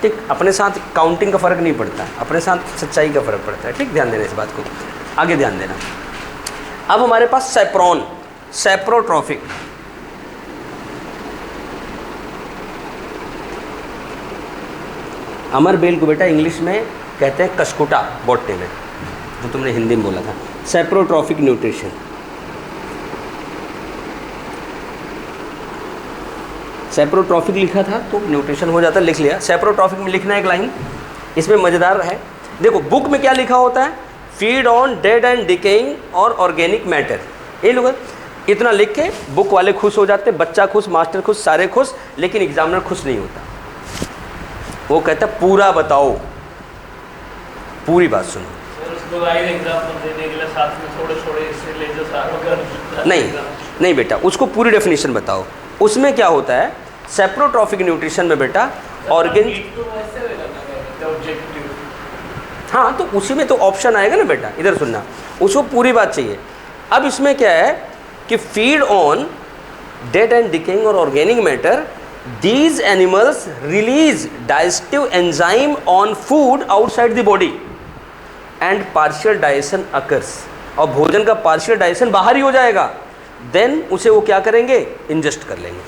ठीक, अपने साथ काउंटिंग का फ़र्क नहीं पड़ता, अपने साथ सच्चाई का फ़र्क पड़ता है। ठीक, ध्यान देना इस बात को, आगे ध्यान देना। अब हमारे पास सेप्रोन, सेप्रोट्रॉफिक, अमर बेल को बेटा इंग्लिश में कहते हैं कशकुटा बॉटने में, जो तुमने हिंदी में बोला था। सेप्रोट्रॉफिक न्यूट्रिशन, सेप्रोट्रॉफिक लिखा था तो न्यूट्रिशन हो जाता, लिख लिया। सेप्रोट्रॉफिक में लिखना एक लाइन, इसमें मज़ेदार है, देखो बुक में क्या लिखा होता है, feed on dead and decaying और ऑर्गेनिक मैटर। ये लोग इतना लिख के बुक वाले खुश हो जाते, बच्चा खुश, मास्टर खुश, सारे खुश, लेकिन एग्जामिनर खुश नहीं होता। वो कहता पूरा बताओ, पूरी बात सुनो। नहीं बेटा, उसको पूरी डेफिनेशन बताओ। उसमें क्या होता है सेप्रोट्रॉफिक न्यूट्रिशन में बेटा, ऑर्गेनिक, हाँ तो उसी में तो ऑप्शन आएगा ना बेटा, इधर सुनना, उसको पूरी बात चाहिए। अब इसमें क्या है कि feed on dead and decaying और organic matter, these animals release digestive enzyme on food outside the body and partial digestion occurs, और भोजन का पार्शियल डाइजेशन बाहर ही हो जाएगा, देन उसे वो क्या करेंगे, इंजेस्ट कर लेंगे।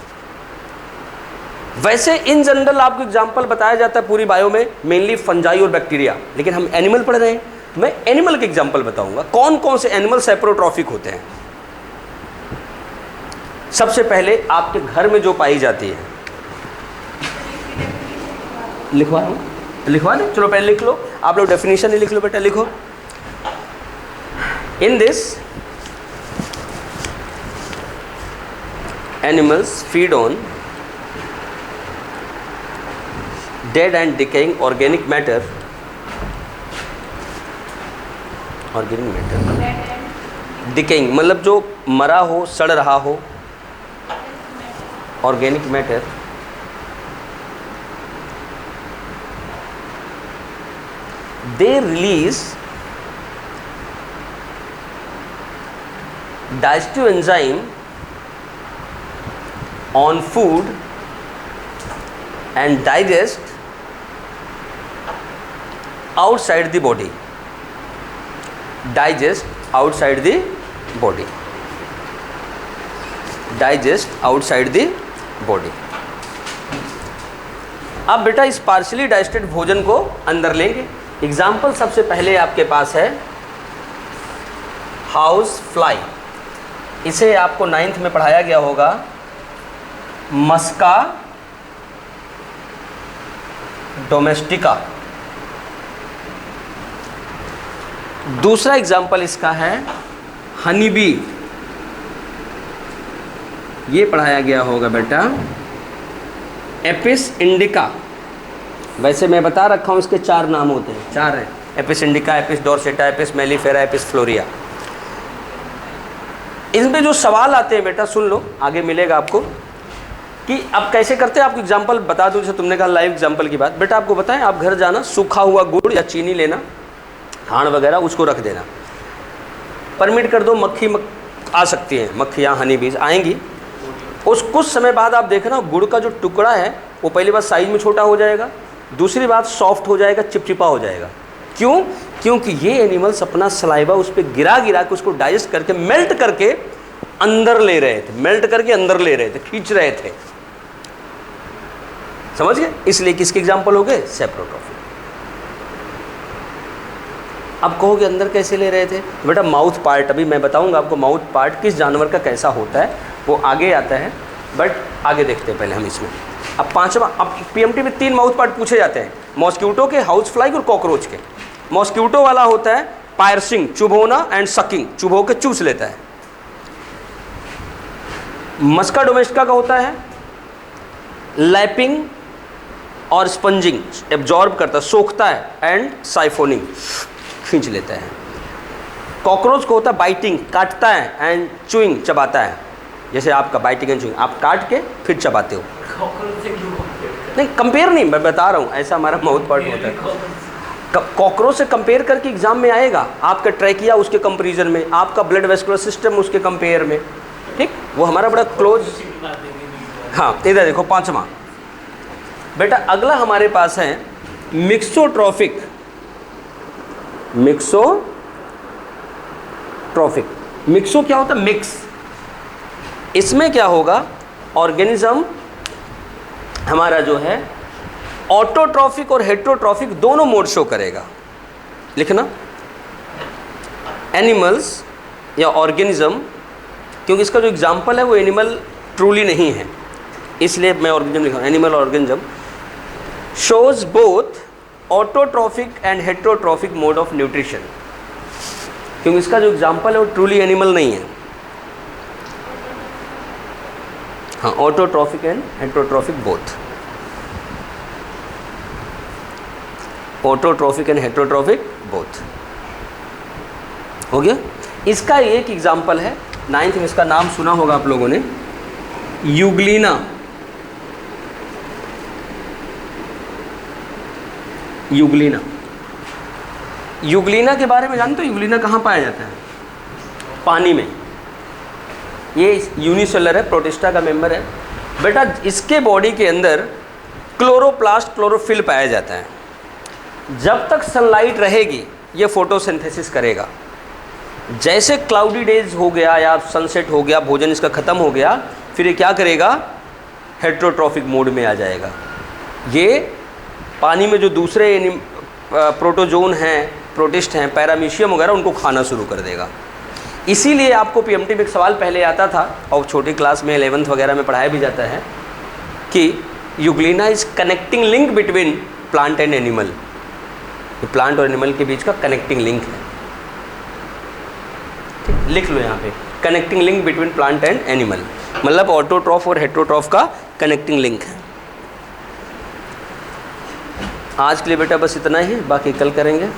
वैसे इन जनरल आपको एग्जांपल बताया जाता है पूरी बायो में, मेनली फंजाई और बैक्टीरिया, लेकिन हम एनिमल पढ़ रहे हैं, मैं एनिमल के एग्जांपल बताऊंगा कौन कौन से एनिमल सेप्रोट्रॉफिक होते हैं। सबसे पहले आपके घर में जो पाई जाती है, लिखवा दें, चलो पहले लिख लो, आप लोग डेफिनेशन ही लिख लो बेटा, लिखो। In this animals feed on dead and decaying organic matter, decaying मतलब जो मरा हो, सड़ रहा हो, organic matter, they release digestive enzyme on food and digest outside the body, digest outside the body, digest outside the body। अब बेटा इस पार्शियली डाइजेस्टेड भोजन को अंदर लेंगे। एग्जाम्पल सबसे पहले आपके पास है हाउस फ्लाई, इसे आपको 9th में पढ़ाया गया होगा, मस्का डोमेस्टिका। दूसरा एग्जाम्पल इसका है हनी बी, ये पढ़ाया गया होगा बेटा एपिस इंडिका। वैसे मैं बता रखा हूँ इसके 4 नाम होते हैं, 4 हैं, Apis indica, Apis dorsata, Apis mellifera, Apis florea. इनमें जो सवाल आते हैं बेटा सुन लो, आगे मिलेगा आपको कि अब कैसे करते हैं। आपको एग्जाम्पल बता दूं, जैसे तुमने कहा लाइव एग्जाम्पल की बात, बेटा आपको बताएं, आप घर जाना, सूखा हुआ गुड़ या चीनी लेना, खांड वगैरह, उसको रख देना, परमिट कर दो, मक्खी आ सकती है, मक्खियाँ हनी बीज आएंगी। उस कुछ समय बाद आप देखना गुड़ का जो टुकड़ा है वो पहली बात साइज में छोटा हो जाएगा, दूसरी बात सॉफ्ट हो जाएगा, चिपचिपा हो जाएगा। क्यों? क्योंकि ये एनिमल्स अपना सलाइवा उस पर गिरा के उसको डाइजेस्ट करके मेल्ट करके अंदर ले रहे थे, मेल्ट करके अंदर ले रहे थे, खींच रहे थे, समझ गए? इसलिए किसके एग्जाम्पल हो गए? सेप्रोट्रॉफिक। अब कहोगे अंदर कैसे ले रहे थे? बेटा माउथ पार्ट, अभी मैं बताऊंगा आपको माउथ पार्ट किस जानवर का कैसा होता है, वो आगे आता है, बट आगे देखते हैं पहले हम इसमें। अब पांचवा, अब पीएमटी में 3 माउथ पार्ट पूछे जाते हैं, मॉस्क्यूटो के, हाउस फ्लाई और कॉकरोच के। मॉस्क्यूटो वाला होता है पायर्सिंग, चुभोना एंड सकिंग, चुभो के चूस लेता है। मस्का डोमेस्टिका का होता है लैपिंग और स्पंजिंग, एब्जॉर्ब करता है, सोखता है, एंड साइफोनिंग, खींच लेता है। कॉकरोच को होता है बाइटिंग, काटता है, एंड चुइंग, चबाता है, जैसे आपका बाइटिंग एंड चुइंग, आप काट के फिर चबाते हो। नहीं कंपेयर नहीं, मैं बता रहा हूँ, ऐसा हमारा माउथ पार्ट होता है। कॉकरोच से कंपेयर करके एग्जाम में आएगा, आपका ट्रैकिया उसके कंपेरिजन में, आपका ब्लड वेस्कुलर सिस्टम उसके कंपेयर में, ठीक, वो हमारा बड़ा क्लोज। हाँ इधर देखो पांचवा, बेटा अगला हमारे पास है मिक्सोट्रॉफिक। मिक्सो क्या होता है? मिक्स। इसमें क्या होगा, ऑर्गेनिज्म हमारा जो है ऑटोट्रॉफिक और हेट्रोट्रॉफिक दोनों मोड शो करेगा। लिखना एनिमल्स या ऑर्गेनिज्म, क्योंकि इसका जो एग्जाम्पल है वो एनिमल ट्रूली नहीं है, इसलिए मैं ऑर्गेनिज्म लिखा हूँ। Animal organism shows both autotrophic and heterotrophic mode of nutrition, क्योंकि इसका जो एग्जाम्पल है वो ट्रूली एनिमल नहीं है। हाँ, autotrophic and heterotrophic both. Autotrophic and heterotrophic both हो गया। इसका एक एग्जाम्पल है 9th में, इसका नाम सुना होगा आप लोगों ने, यूग्लिना। यूग्लिना के बारे में जानते हो? यूग्लिना कहाँ पाया जाता है? पानी में। ये यूनिसेलर है, प्रोटिस्टा का मेंबर है। बेटा इसके बॉडी के अंदर क्लोरोप्लास्ट, क्लोरोफिल पाया जाता है। जब तक सनलाइट रहेगी ये फोटोसिंथेसिस करेगा। जैसे क्लाउडी डेज हो गया या सनसेट हो गया, भोजन इसका ख़त्म हो गया, फिर ये क्या करेगा? हेट्रोट्रॉफिक मोड में आ जाएगा। ये पानी में जो दूसरे प्रोटोजोन हैं, प्रोटिस्ट हैं, पैरामीशियम वगैरह, उनको खाना शुरू कर देगा। इसीलिए आपको पीएमटी में एक सवाल पहले आता था और छोटी क्लास में 11th वगैरह में पढ़ाया भी जाता है कि Euglena is connecting link between plant and animal. Plant और एनिमल के बीच का कनेक्टिंग लिंक है। ठीक, लिख लो यहाँ पे, connecting link between plant and animal, मतलब ऑटोट्रॉफ और हेट्रोट्रॉफ का कनेक्टिंग लिंक है। आज के लिए बेटा बस इतना ही, बाकी कल करेंगे।